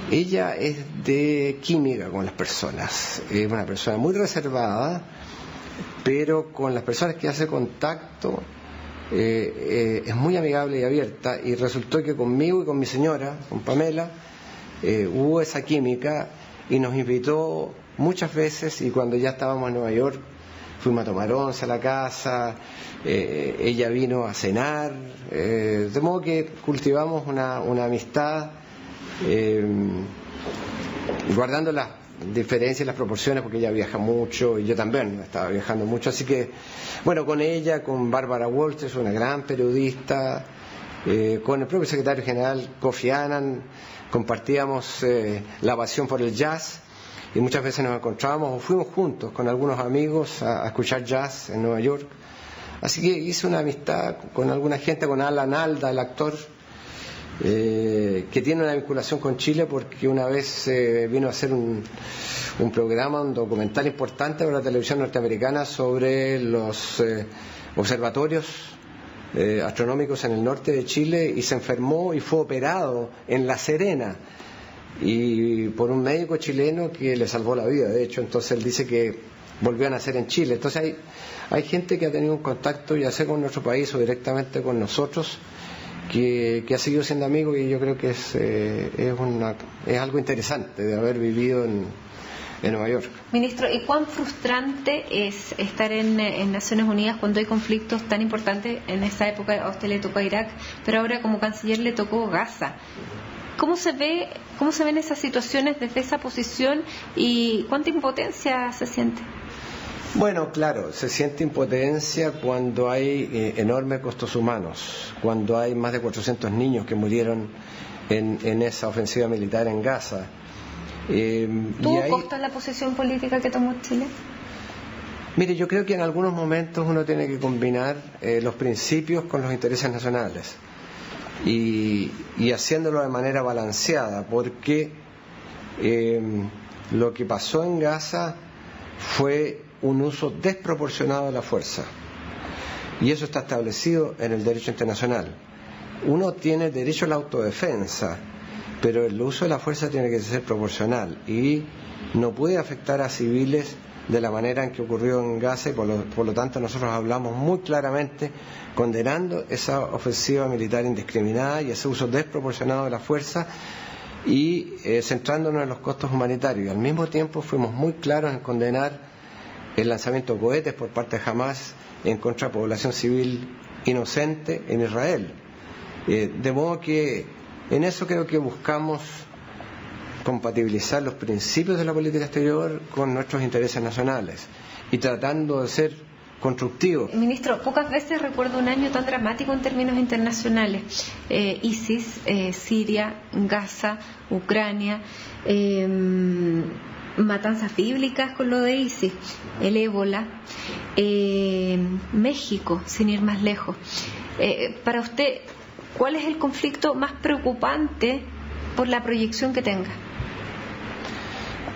Ella es de química con las personas, es una persona muy reservada, pero con las personas que hace contacto es muy amigable y abierta, y resultó que conmigo y con mi señora, con Pamela, hubo esa química y nos invitó muchas veces, y cuando ya estábamos en Nueva York fuimos a tomar once a la casa, ella vino a cenar, de modo que cultivamos una amistad, guardando las diferencias y las proporciones, porque ella viaja mucho y yo también estaba viajando mucho, así que bueno, con ella, con Barbara Walters, una gran periodista, con el propio secretario general Kofi Annan, compartíamos la pasión por el jazz, y muchas veces nos encontrábamos o fuimos juntos con algunos amigos a escuchar jazz en Nueva York. Así que hice una amistad con alguna gente, con Alan Alda, el actor, que tiene una vinculación con Chile, porque una vez vino a hacer un programa, un documental importante para la televisión norteamericana sobre los observatorios astronómicos en el norte de Chile, y se enfermó y fue operado en La Serena, y por un médico chileno que le salvó la vida, de hecho. Entonces él dice que volvió a nacer en Chile. Entonces hay gente que ha tenido un contacto, ya sea con nuestro país o directamente con nosotros, que ha seguido siendo amigo, y yo creo que es algo interesante de haber vivido en Nueva York. Ministro, ¿y cuán frustrante es estar en Naciones Unidas cuando hay conflictos tan importantes? En esa época a usted le tocó a Irak, pero ahora como canciller le tocó Gaza. ¿Cómo se ven esas situaciones desde esa posición y cuánta impotencia se siente? Bueno, claro, se siente impotencia cuando hay enormes costos humanos, cuando hay más de 400 niños que murieron en esa ofensiva militar en Gaza. ¿Tuvo costo en la posición política que tomó Chile? Mire, yo creo que en algunos momentos uno tiene que combinar los principios con los intereses nacionales, y haciéndolo de manera balanceada, porque lo que pasó en Gaza fue un uso desproporcionado de la fuerza, y eso está establecido en el derecho internacional. Uno tiene derecho a la autodefensa, pero el uso de la fuerza tiene que ser proporcional y no puede afectar a civiles de la manera en que ocurrió en Gaza, y por lo tanto nosotros hablamos muy claramente condenando esa ofensiva militar indiscriminada y ese uso desproporcionado de la fuerza, y centrándonos en los costos humanitarios. Y al mismo tiempo fuimos muy claros en condenar el lanzamiento de cohetes por parte de Hamas en contra de población civil inocente en Israel. De modo que en eso creo que buscamos compatibilizar los principios de la política exterior con nuestros intereses nacionales y tratando de ser constructivos. Ministro, pocas veces recuerdo un año tan dramático en términos internacionales. ISIS, Siria, Gaza, Ucrania, matanzas bíblicas con lo de ISIS, el ébola, México, sin ir más lejos. Para usted, ¿cuál es el conflicto más preocupante por la proyección que tenga?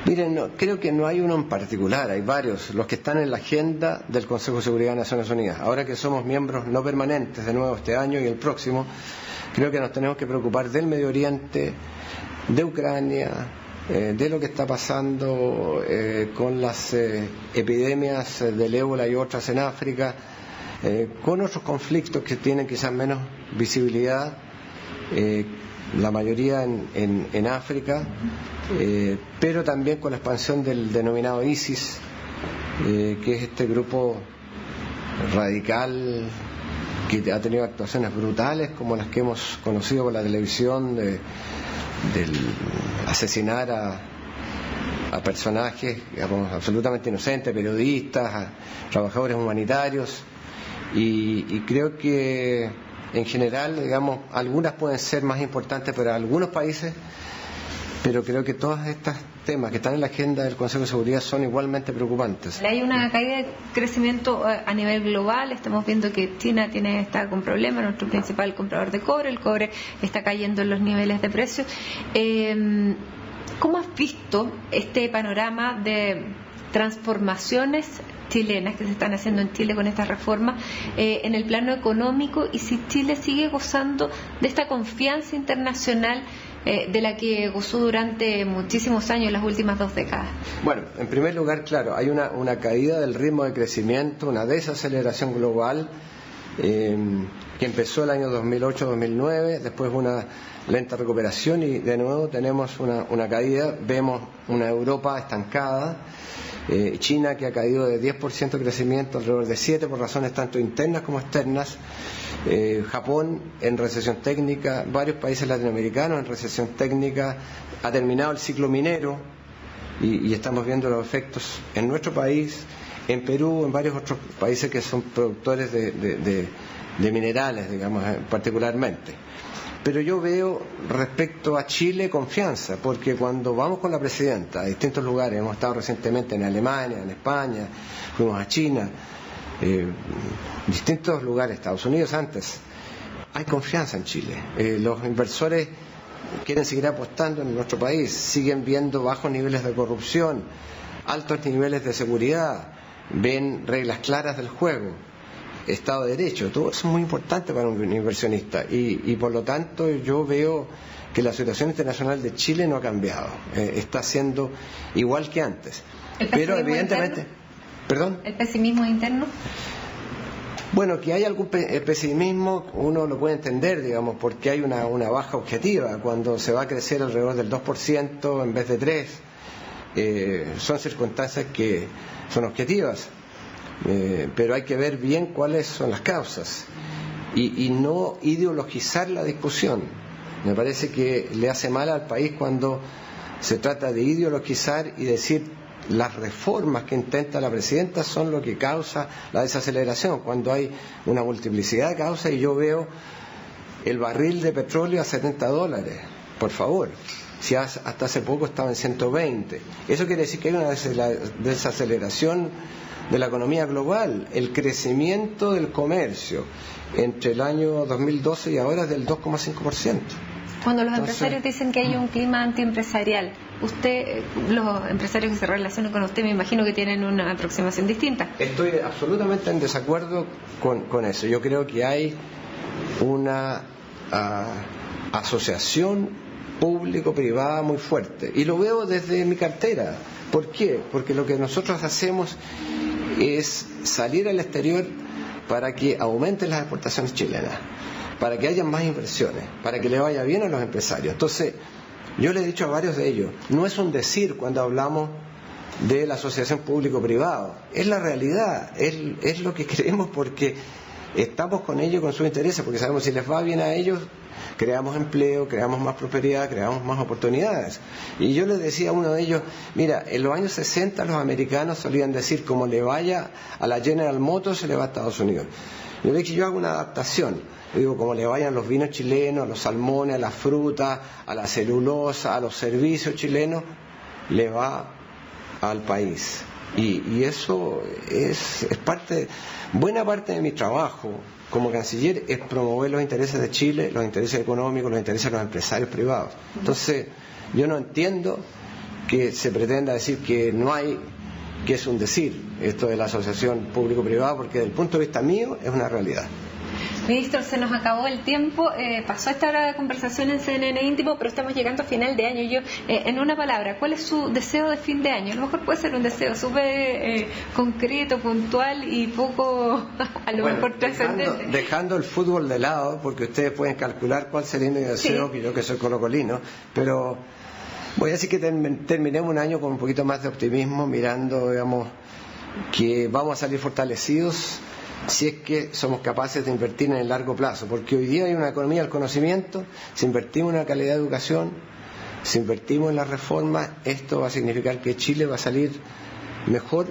Miren, creo que no hay uno en particular, hay varios, los que están en la agenda del Consejo de Seguridad de Naciones Unidas. Ahora que somos miembros no permanentes de nuevo este año y el próximo, creo que nos tenemos que preocupar del Medio Oriente, de Ucrania, de lo que está pasando con las epidemias del ébola y otras en África, con otros conflictos que tienen quizás menos visibilidad, la mayoría en África, pero también con la expansión del denominado ISIS, que es este grupo radical que ha tenido actuaciones brutales como las que hemos conocido por la televisión, del asesinar a personajes, digamos, absolutamente inocentes, periodistas, a trabajadores humanitarios, y creo que en general, digamos, algunas pueden ser más importantes para algunos países, pero creo que todos estos temas que están en la agenda del Consejo de Seguridad son igualmente preocupantes. Hay una caída de crecimiento a nivel global. Estamos viendo que China está con problemas, nuestro principal comprador de cobre. El cobre está cayendo en los niveles de precios. ¿Cómo has visto este panorama de transformaciones chilenas que se están haciendo en Chile con esta reforma en el plano económico, y si Chile sigue gozando de esta confianza internacional de la que gozó durante muchísimos años, las últimas 2 décadas? Bueno, en primer lugar, claro, hay una caída del ritmo de crecimiento, una desaceleración global que empezó el año 2008-2009, después una lenta recuperación y de nuevo tenemos una caída. Vemos una Europa estancada, China que ha caído de 10% de crecimiento alrededor de 7% por razones tanto internas como externas, Japón en recesión técnica, varios países latinoamericanos en recesión técnica, ha terminado el ciclo minero y estamos viendo los efectos en nuestro país, en Perú, en varios otros países que son productores de minerales, digamos, particularmente. Pero yo veo respecto a Chile confianza, porque cuando vamos con la presidenta a distintos lugares, hemos estado recientemente en Alemania, en España, fuimos a China, distintos lugares, Estados Unidos antes, hay confianza en Chile. Los inversores quieren seguir apostando en nuestro país, siguen viendo bajos niveles de corrupción, altos niveles de seguridad, ven reglas claras del juego, Estado de Derecho. Todo eso es muy importante para un inversionista y por lo tanto yo veo que la situación internacional de Chile no ha cambiado, está siendo igual que antes. Pero evidentemente interno? ¿Perdón? ¿El pesimismo interno? Bueno, que hay algún pesimismo uno lo puede entender, digamos, porque hay una baja objetiva cuando se va a crecer alrededor del 2% en vez de 3%. Son circunstancias que son objetivas, pero hay que ver bien cuáles son las causas y no ideologizar la discusión. Me parece que le hace mal al país cuando se trata de ideologizar y decir las reformas que intenta la presidenta son lo que causa la desaceleración, cuando hay una multiplicidad de causas. Y yo veo el barril de petróleo a $70, por favor, si hasta hace poco estaba en 120. Eso quiere decir que hay una desaceleración de la economía global. El crecimiento del comercio entre el año 2012 y ahora es del 2,5%. Cuando los empresarios dicen que hay un clima antiempresarial, usted, los empresarios que se relacionan con usted, me imagino que tienen una aproximación distinta. Estoy absolutamente en desacuerdo con eso. Yo creo que hay una asociación público-privada muy fuerte y lo veo desde mi cartera. ¿Por qué? Porque lo que nosotros hacemos es salir al exterior para que aumenten las exportaciones chilenas, para que haya más inversiones, para que le vaya bien a los empresarios. Entonces, yo le he dicho a varios de ellos, no es un decir cuando hablamos de la asociación público-privado, es la realidad, es lo que creemos, porque estamos con ellos, con sus intereses, porque sabemos que si les va bien a ellos, creamos empleo, creamos más prosperidad, creamos más oportunidades. Y yo les decía a uno de ellos, mira, en los años 60 los americanos solían decir, como le vaya a la General Motors, se le va a Estados Unidos. Yo le dije, yo hago una adaptación. Yo digo, como le vayan los vinos chilenos, a los salmones, a las frutas, a la celulosa, a los servicios chilenos, le va al país. Y eso es parte, buena parte de mi trabajo como canciller es promover los intereses de Chile, los intereses económicos, los intereses de los empresarios privados. Entonces, yo no entiendo que se pretenda decir que no hay, que es un decir, esto de la asociación público-privada, porque desde el punto de vista mío es una realidad. Ministro, se nos acabó el tiempo, pasó esta hora de conversación en CNN Íntimo, pero estamos llegando a final de año. Yo, en una palabra, ¿cuál es su deseo de fin de año? A lo mejor puede ser un deseo súper concreto, puntual y poco, a lo mejor trascendente. Dejando el fútbol de lado, porque ustedes pueden calcular cuál sería mi deseo, que yo que soy colocolino, pero voy a decir que terminemos un año con un poquito más de optimismo, mirando, digamos, que vamos a salir fortalecidos si es que somos capaces de invertir en el largo plazo, porque hoy día hay una economía del conocimiento. Si invertimos en la calidad de educación, si invertimos en las reformas, esto va a significar que Chile va a salir mejor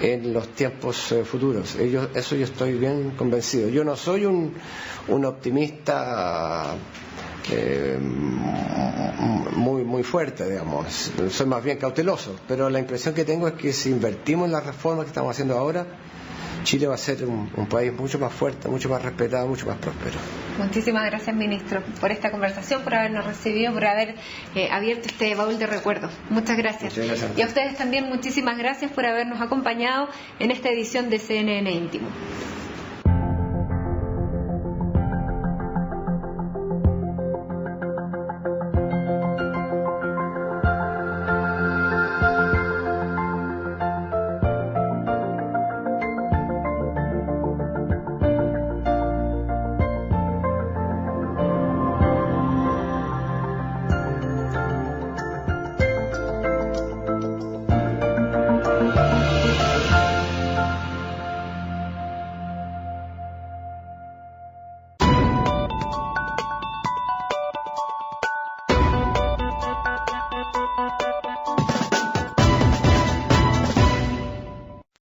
en los tiempos futuros. Eso yo estoy bien convencido. Yo no soy un optimista muy fuerte, digamos, soy más bien cauteloso, pero la impresión que tengo es que si invertimos en las reformas que estamos haciendo ahora, Chile va a ser un país mucho más fuerte, mucho más respetado, mucho más próspero. Muchísimas gracias, ministro, por esta conversación, por habernos recibido, por haber abierto este baúl de recuerdos. Muchas gracias. Muchas gracias. Y a ustedes también muchísimas gracias por habernos acompañado en esta edición de CNN Íntimo.